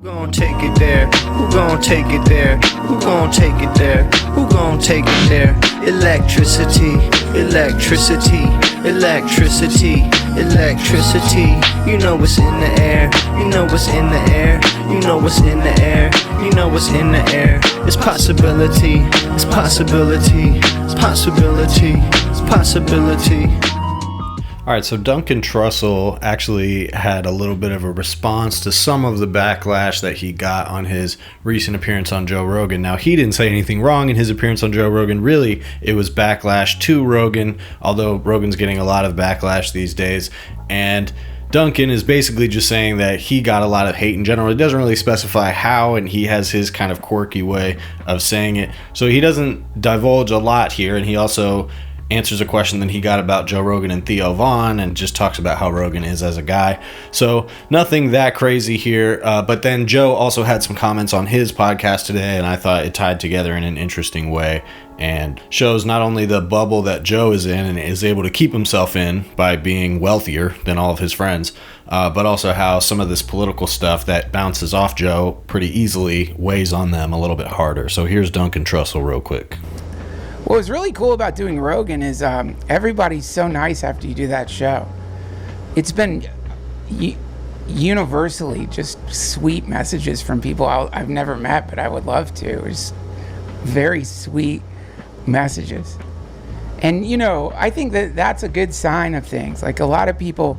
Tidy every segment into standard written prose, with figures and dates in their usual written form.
Who gon' take it there? Who gon' take it there? Who gon' take it there? Who gon' take it there? Electricity, electricity, electricity, electricity. You know what's in the air. You know what's in the air. You know what's in the air. You know what's in the air. It's possibility. It's possibility. It's possibility. It's possibility. All right, so Duncan Trussel actually had a little bit of a response to some of the backlash that he got on his recent appearance on Joe Rogan. Now, he didn't say anything wrong in his appearance on Joe Rogan. Really, it was backlash to Rogan, although Rogan's getting a lot of backlash these days. And Duncan is basically just saying that he got a lot of hate in general. He doesn't really specify how, and he has his kind of quirky way of saying it. So he doesn't divulge a lot here, and he also answers a question that he got about Joe Rogan and Theo Von, and just talks about how Rogan is as a guy. So nothing that crazy here. But then Joe also had some comments on his podcast today, and I thought it tied together in an interesting way and shows not only the bubble that Joe is in and is able to keep himself in by being wealthier than all of his friends, but also how some of this political stuff that bounces off Joe pretty easily weighs on them a little bit harder. So here's Duncan Trussel real quick. What was really cool about doing Rogan is everybody's so nice after you do that show. It's been universally just sweet messages from people I've never met, but I would love to. It's very sweet messages. And, you know, I think that that's a good sign of things. Like a lot of people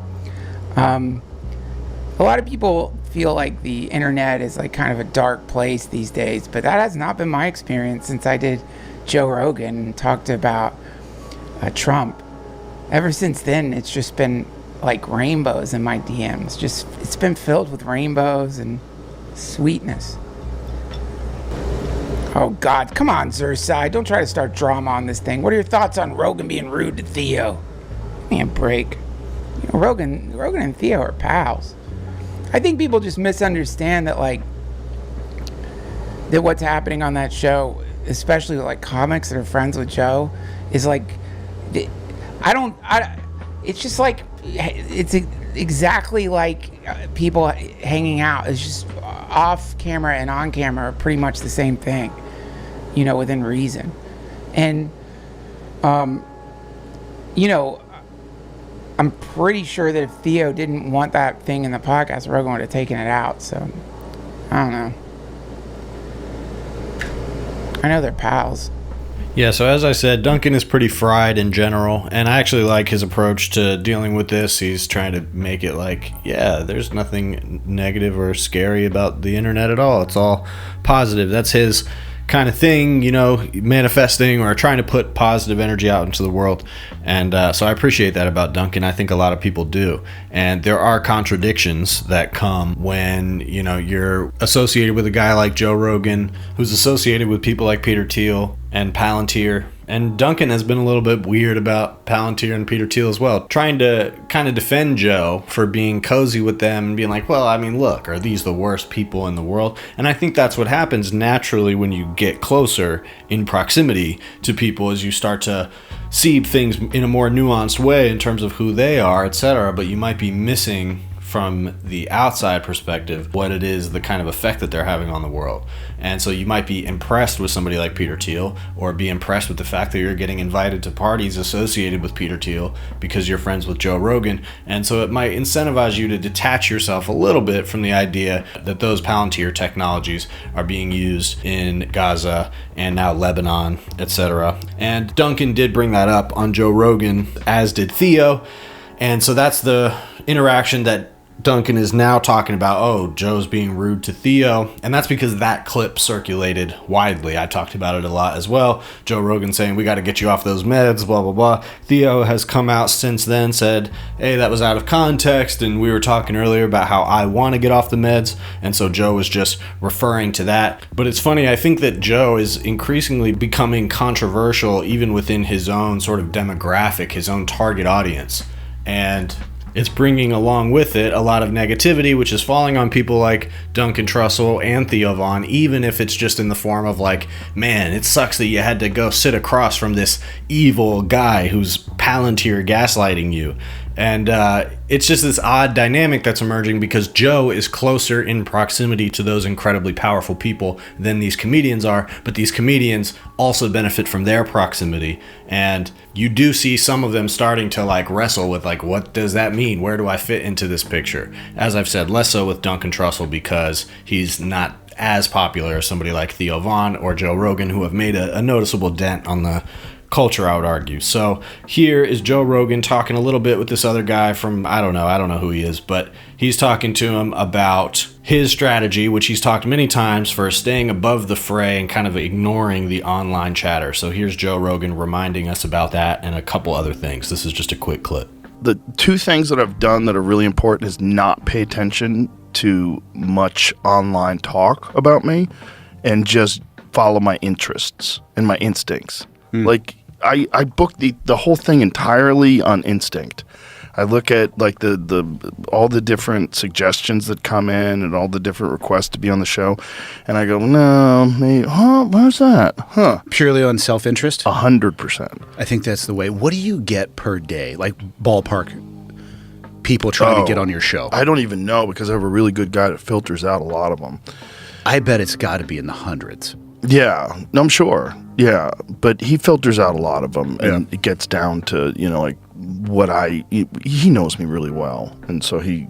feel like the internet is like kind of a dark place these days, but that has not been my experience since I did Joe Rogan and talked about Trump. Ever since then, it's just been like rainbows in my DMs. It's been filled with rainbows and sweetness. Oh God, come on, Zersai, don't try to start drama on this thing. What are your thoughts on Rogan being rude to Theo? Give me a break. You know, Rogan and Theo are pals. I think people just misunderstand that that what's happening on that show, especially with like comics that are friends with Joe, is like, it's just like, it's exactly like people hanging out. It's just off camera and on camera are pretty much the same thing, you know, within reason. And, you know, I'm pretty sure that if Theo didn't want that thing in the podcast, Rogan would have taken it out. So, I don't know. I know they're pals. Yeah, so as I said, Duncan is pretty fried in general, and I actually like his approach to dealing with this. He's trying to make it like, yeah, there's nothing negative or scary about the internet at all. It's all positive. That's his kind of thing, you know, manifesting or trying to put positive energy out into the world. And so I appreciate that about Duncan. I think a lot of people do. And there are contradictions that come when, you know, you're associated with a guy like Joe Rogan, who's associated with people like Peter Thiel and Palantir. And Duncan has been a little bit weird about Palantir and Peter Thiel as well, trying to kind of defend Joe for being cozy with them and being like, well, I mean, look, are these the worst people in the world? And I think that's what happens naturally when you get closer in proximity to people, as you start to see things in a more nuanced way in terms of who they are, etc. But you might be missing from the outside perspective what it is, the kind of effect that they're having on the world. And so you might be impressed with somebody like Peter Thiel, or be impressed with the fact that you're getting invited to parties associated with Peter Thiel because you're friends with Joe Rogan. And so it might incentivize you to detach yourself a little bit from the idea that those Palantir technologies are being used in Gaza and now Lebanon, etc. And Duncan did bring that up on Joe Rogan, as did Theo. And so that's the interaction that Duncan is now talking about. Oh, Joe's being rude to Theo. And that's because that clip circulated widely. I talked about it a lot as well. Joe Rogan saying, we got to get you off those meds, blah, blah, blah. Theo has come out since then, said, hey, that was out of context. And we were talking earlier about how I want to get off the meds. And so Joe was just referring to that. But it's funny, I think that Joe is increasingly becoming controversial even within his own sort of demographic, his own target audience. And it's bringing along with it a lot of negativity, which is falling on people like Duncan Trussel and Theo Von, even if it's just in the form of like, man, it sucks that you had to go sit across from this evil guy who's Palantir gaslighting you. And it's just this odd dynamic that's emerging because Joe is closer in proximity to those incredibly powerful people than these comedians are, but these comedians also benefit from their proximity. And you do see some of them starting to like wrestle with like, what does that mean? Where do I fit into this picture? As I've said, less so with Duncan Trussel because he's not as popular as somebody like Theo Von or Joe Rogan, who have made a noticeable dent on the culture, I would argue. So here is Joe Rogan talking a little bit with this other guy from, I don't know who he is, but he's talking to him about his strategy, which he's talked many times, for staying above the fray and kind of ignoring the online chatter. So here's Joe Rogan reminding us about that and a couple other things. This is just a quick clip. The two things that I've done that are really important is not pay attention to much online talk about me and just follow my interests and my instincts. Like I book the whole thing entirely on instinct. I look at like the all the different suggestions that come in and all the different requests to be on the show, and I go, no, maybe, where's that? Purely on self-interest? 100%. I think that's the way. What do you get per day? Like ballpark people trying to get on your show? I don't even know because I have a really good guy that filters out a lot of them. I bet it's got to be in the hundreds. Yeah, I'm sure. Yeah, but he filters out a lot of them, and it gets down to, like what he knows me really well, and so he,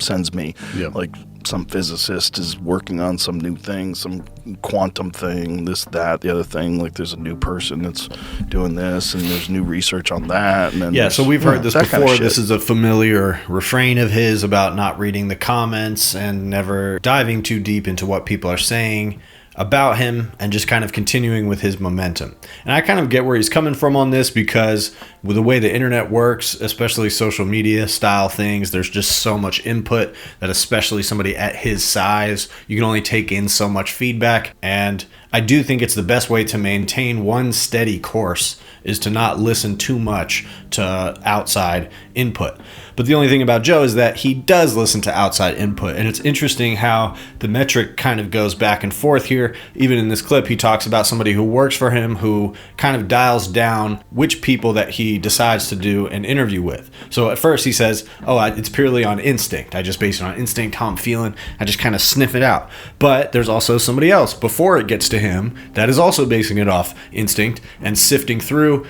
sends me like some physicist is working on some new thing, some quantum thing, this, that, the other thing. Like there's a new person that's doing this, and there's new research on that. And then so we've heard this before. Kind of this is a familiar refrain of his about not reading the comments and never diving too deep into what people are saying about him and just kind of continuing with his momentum. And I kind of get where he's coming from on this because with the way the internet works, especially social media style things, there's just so much input that especially somebody at his size, you can only take in so much feedback. And I do think it's the best way to maintain one steady course is to not listen too much to outside input. But the only thing about Joe is that he does listen to outside input. And it's interesting how the metric kind of goes back and forth here. Even in this clip, he talks about somebody who works for him who kind of dials down which people that he decides to do an interview with. So at first he says, it's purely on instinct. I just base it on instinct, how I'm feeling. I just kind of sniff it out. But there's also somebody else before it gets to him that is also basing it off instinct and sifting through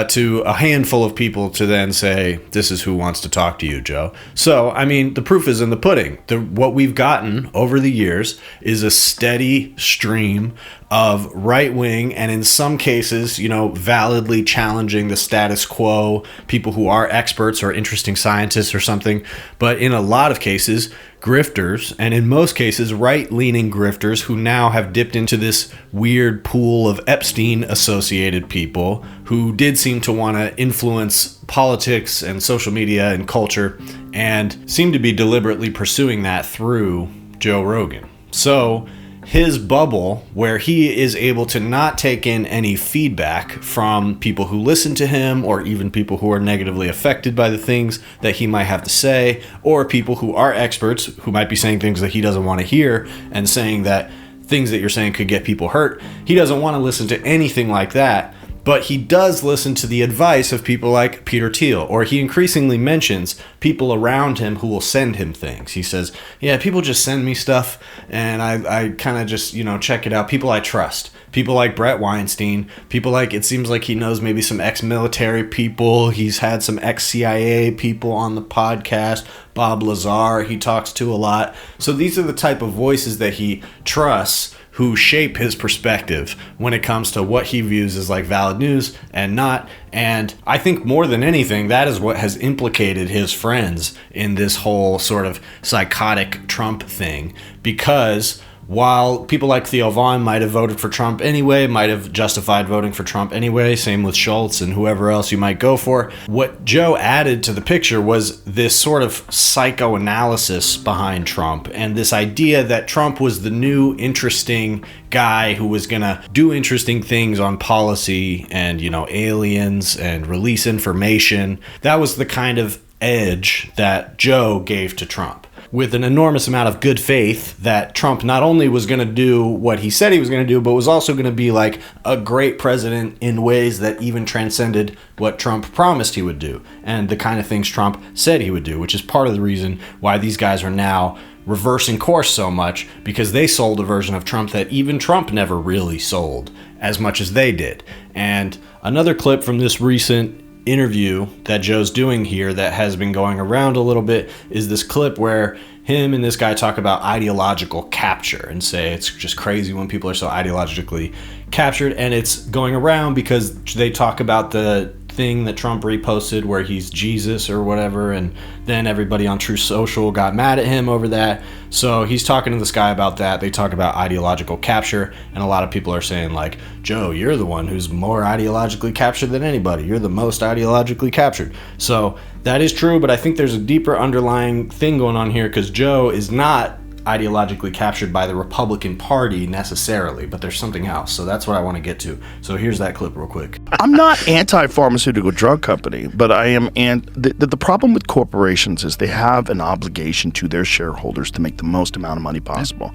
to a handful of people to then say, this is who wants to talk to you, Joe. So, I mean, the proof is in the pudding. What we've gotten over the years is a steady stream of right-wing and in some cases, validly challenging the status quo, people who are experts or interesting scientists or something. But in a lot of cases, grifters, and in most cases, right-leaning grifters who now have dipped into this weird pool of Epstein-associated people who did seem to want to influence politics and social media and culture and seem to be deliberately pursuing that through Joe Rogan. So his bubble, where he is able to not take in any feedback from people who listen to him or even people who are negatively affected by the things that he might have to say, or people who are experts who might be saying things that he doesn't want to hear and saying that things that you're saying could get people hurt. He doesn't want to listen to anything like that. But he does listen to the advice of people like Peter Thiel, or he increasingly mentions people around him who will send him things. He says, people just send me stuff, and I kind of just, check it out. People I trust. People like Brett Weinstein. People like, it seems like he knows maybe some ex-military people. He's had some ex-CIA people on the podcast. Bob Lazar, he talks to a lot. So these are the type of voices that he trusts, who shape his perspective when it comes to what he views as like valid news and not. And I think more than anything, that is what has implicated his friends in this whole sort of psychotic Trump thing, because while people like Theo Von might have voted for Trump anyway, might have justified voting for Trump anyway, same with Schultz and whoever else you might go for, what Joe added to the picture was this sort of psychoanalysis behind Trump and this idea that Trump was the new interesting guy who was going to do interesting things on policy and, aliens and release information. That was the kind of edge that Joe gave to Trump. with an enormous amount of good faith that Trump not only was going to do what he said he was going to do, but was also going to be like a great president in ways that even transcended what Trump promised he would do and the kind of things Trump said he would do, which is part of the reason why these guys are now reversing course so much, because they sold a version of Trump that even Trump never really sold as much as they did. And another clip from this recent interview that Joe's doing here that has been going around a little bit is this clip where him and this guy talk about ideological capture and say it's just crazy when people are so ideologically captured. And it's going around because they talk about the thing that Trump reposted where he's Jesus or whatever, and then everybody on Truth Social got mad at him over that. So he's talking to this guy about that. They talk about ideological capture, and a lot of people are saying like, Joe, you're the one who's more ideologically captured than anybody. You're the most ideologically captured. So that is true, but I think there's a deeper underlying thing going on here, because Joe is not ideologically captured by the Republican Party necessarily, but there's something else. So that's what I want to get to. So here's that clip real quick. I'm not anti-pharmaceutical drug company, but I am. And the problem with corporations is they have an obligation to their shareholders to make the most amount of money possible.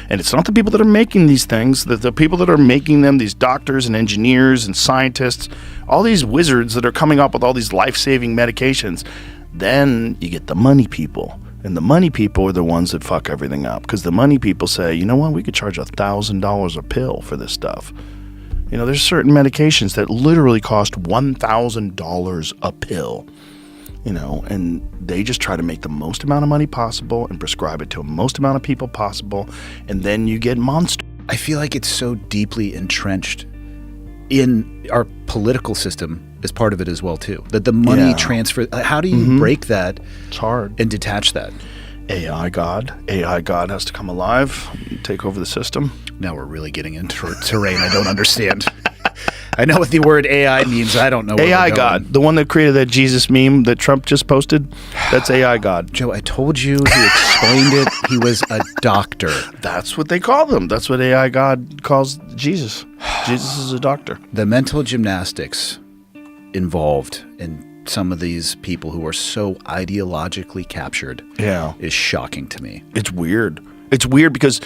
And it's not the people that are making these things, the people that are making them, these doctors and engineers and scientists, all these wizards that are coming up with all these life-saving medications. Then you get the money people. And the money people are the ones that fuck everything up, because the money people say, you know what, we could charge $1,000 a pill for this stuff. You know, there's certain medications that literally cost $1,000 a pill, you know, and they just try to make the most amount of money possible and prescribe it to the most amount of people possible, and then you get monsters. I feel like it's so deeply entrenched in our political system as part of it as well too, that the money transfer, how do you break that? It's hard. And detach that? AI God has to come alive, take over the system. Now we're really getting into terrain I don't understand. I know what the word AI means. I don't know where AI we're going. God, the one that created that Jesus meme that Trump just posted, that's AI God. Joe, I told you, he explained it. He was a doctor. That's what they call them. That's what AI God calls Jesus. Jesus is a doctor. The mental gymnastics involved in some of these people who are so ideologically captured is shocking to me. It's weird. It's weird because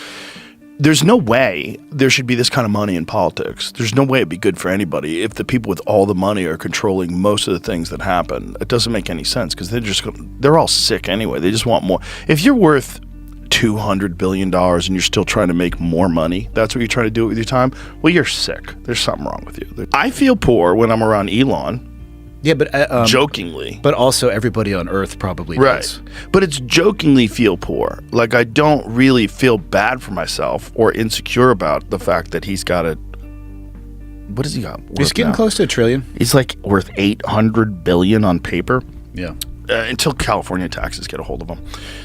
there's no way there should be this kind of money in politics. There's no way it'd be good for anybody if the people with all the money are controlling most of the things that happen. It doesn't make any sense because they're all sick anyway. They just want more. If you're worth $200 billion and you're still trying to make more money, that's what you're trying to do with your time, well, you're sick. There's something wrong with you. I feel poor when I'm around Elon. Yeah, but jokingly. But also everybody on Earth probably does. But it's jokingly feel poor. Like I don't really feel bad for myself or insecure about the fact that he's got what does he got? He's getting close to $1 trillion. He's like worth $800 billion on paper. Yeah. Until California taxes get a hold of them,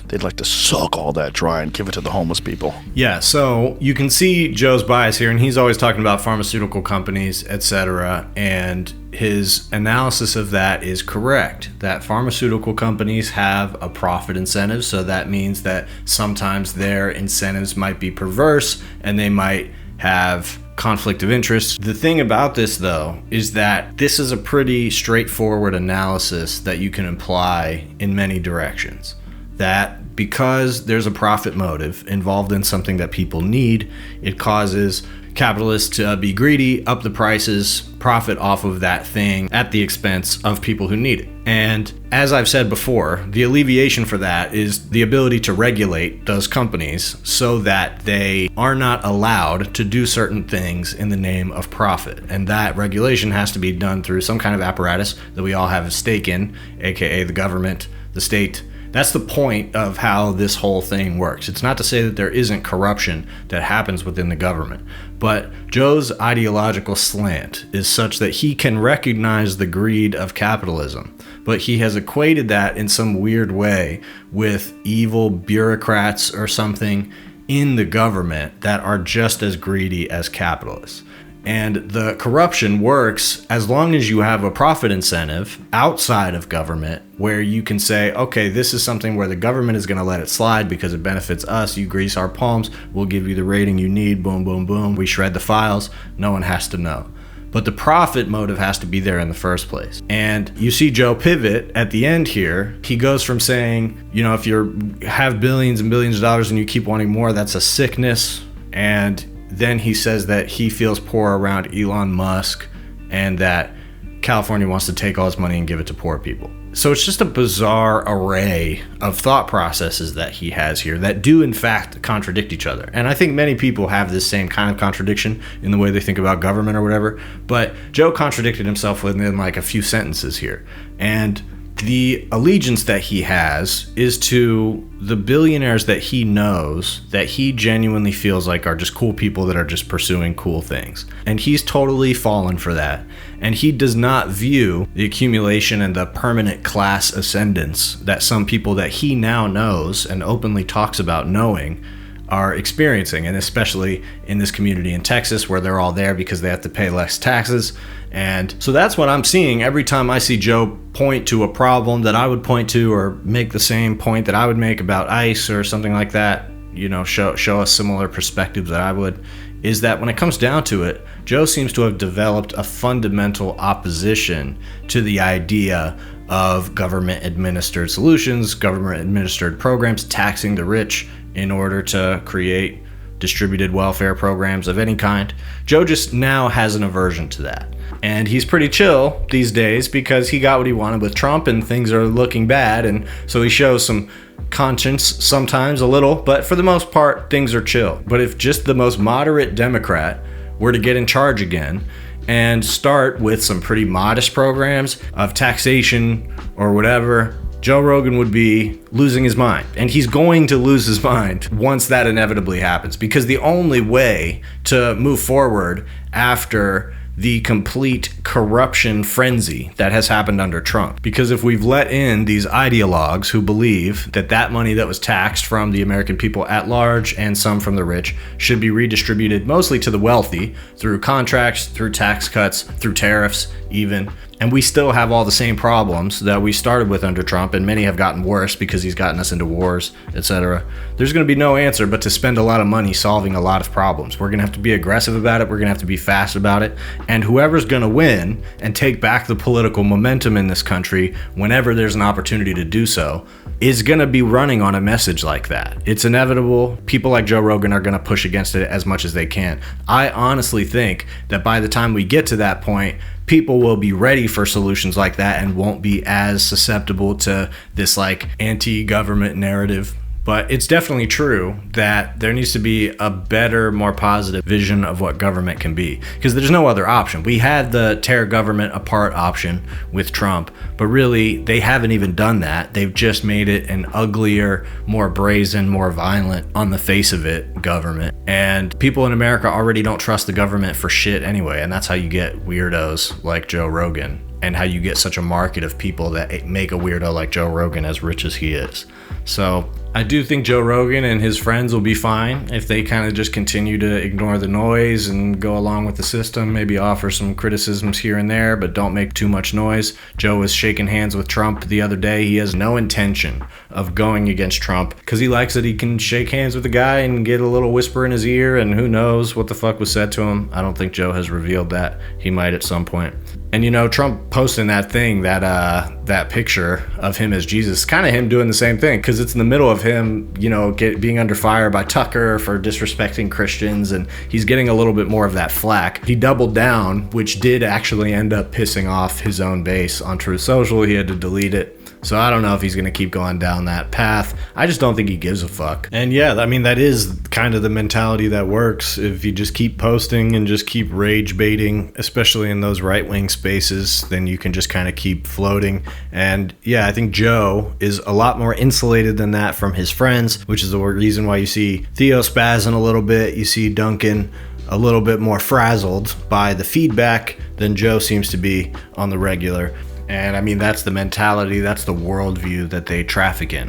they'd like to suck all that dry and give it to the homeless people. Yeah, so you can see Joe's bias here, and he's always talking about pharmaceutical companies, etc., and his analysis of that is correct, that pharmaceutical companies have a profit incentive, so that means that sometimes their incentives might be perverse, and they might have conflict of interest. The thing about this, though, is that this is a pretty straightforward analysis that you can apply in many directions. That because there's a profit motive involved in something that people need, it causes capitalists to be greedy, up the prices, profit off of that thing at the expense of people who need it. And as I've said before, the alleviation for that is the ability to regulate those companies so that they are not allowed to do certain things in the name of profit. And that regulation has to be done through some kind of apparatus that we all have a stake in, aka the government, the state. That's the point of how this whole thing works. It's not to say that there isn't corruption that happens within the government, but Joe's ideological slant is such that he can recognize the greed of capitalism, but he has equated that in some weird way with evil bureaucrats or something in the government that are just as greedy as capitalists. And the corruption works as long as you have a profit incentive outside of government where you can say, okay, this is something where the government is going to let it slide because it benefits us. You grease our palms. We'll give you the rating you need. Boom, boom, boom. We shred the files. No one has to know. but the profit motive has to be there in the first place. And you see Joe pivot at the end here. He goes from saying, if you have billions and billions of dollars and you keep wanting more, that's a sickness. And then he says that he feels poor around Elon Musk and that California wants to take all his money and give it to poor people. So it's just a bizarre array of thought processes that he has here that do in fact contradict each other. And I think many people have this same kind of contradiction in the way they think about government or whatever. But Joe contradicted himself within like a few sentences here. And the allegiance that he has is to the billionaires that he knows, that he genuinely feels like are just cool people that are just pursuing cool things. And he's totally fallen for that. And he does not view the accumulation and the permanent class ascendance that some people that he now knows and openly talks about knowing are experiencing, and especially in this community in Texas where they're all there because they have to pay less taxes. And so that's what I'm seeing every time I see Joe point to a problem that I would point to, or make the same point that I would make about ICE or something like that, show a similar perspective that I would, is that when it comes down to it, Joe seems to have developed a fundamental opposition to the idea of government administered solutions, government administered programs, taxing the rich in order to create distributed welfare programs of any kind. Joe just now has an aversion to that. And he's pretty chill these days because he got what he wanted with Trump and things are looking bad. And so he shows some conscience sometimes, a little, but for the most part, things are chill. But if just the most moderate Democrat were to get in charge again and start with some pretty modest programs of taxation or whatever, Joe Rogan would be losing his mind. And he's going to lose his mind once that inevitably happens, because the only way to move forward after the complete corruption frenzy that has happened under Trump. Because if we've let in these ideologues who believe that that money that was taxed from the American people at large and some from the rich should be redistributed mostly to the wealthy through contracts, through tax cuts, through tariffs even, and we still have all the same problems that we started with under Trump, and many have gotten worse because he's gotten us into wars, etc. There's going to be no answer but to spend a lot of money solving a lot of problems. We're going to have to be aggressive about it. We're going to have to be fast about it. And whoever's going to win and take back the political momentum in this country whenever there's an opportunity to do so is going to be running on a message like that. It's inevitable. People like Joe Rogan are going to push against it as much as they can. I honestly think that by the time we get to that point, people will be ready for solutions like that and won't be as susceptible to this like anti-government narrative. But it's definitely true that there needs to be a better, more positive vision of what government can be, because there's no other option. We had the tear government apart option with Trump, but really they haven't even done that. They've just made it an uglier, more brazen, more violent on the face of it government. And people in America already don't trust the government for shit anyway. And that's how you get weirdos like Joe Rogan, and how you get such a market of people that make a weirdo like Joe Rogan as rich as he is. So I do think Joe Rogan and his friends will be fine if they kind of just continue to ignore the noise and go along with the system, maybe offer some criticisms here and there, but don't make too much noise. Joe was shaking hands with Trump the other day. He has no intention of going against Trump because he likes that he can shake hands with the guy and get a little whisper in his ear, and who knows what the fuck was said to him. I don't think Joe has revealed that. He might at some point. And Trump posting that thing, that picture of him as Jesus, kind of him doing the same thing, because it's in the middle of him, being under fire by Tucker for disrespecting Christians, and he's getting a little bit more of that flack. He doubled down, which did actually end up pissing off his own base on Truth Social. He had to delete it. So I don't know if he's going to keep going down that path. I just don't think he gives a fuck. And yeah, I mean, that is kind of the mentality that works. If you just keep posting and just keep rage baiting, especially in those right-wing spaces, then you can just kind of keep floating. And yeah, I think Joe is a lot more insulated than that from his friends, which is the reason why you see Theo spazzing a little bit. You see Duncan a little bit more frazzled by the feedback than Joe seems to be on the regular. And I mean, that's the mentality, that's the worldview that they traffic in.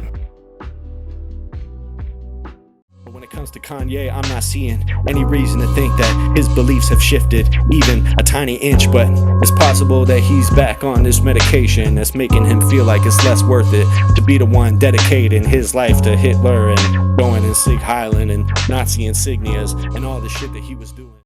When it comes to Kanye, I'm not seeing any reason to think that his beliefs have shifted even a tiny inch, but it's possible that he's back on this medication that's making him feel like it's less worth it to be the one dedicating his life to Hitler and going and Sieg Heilen and Nazi insignias and all the shit that he was doing.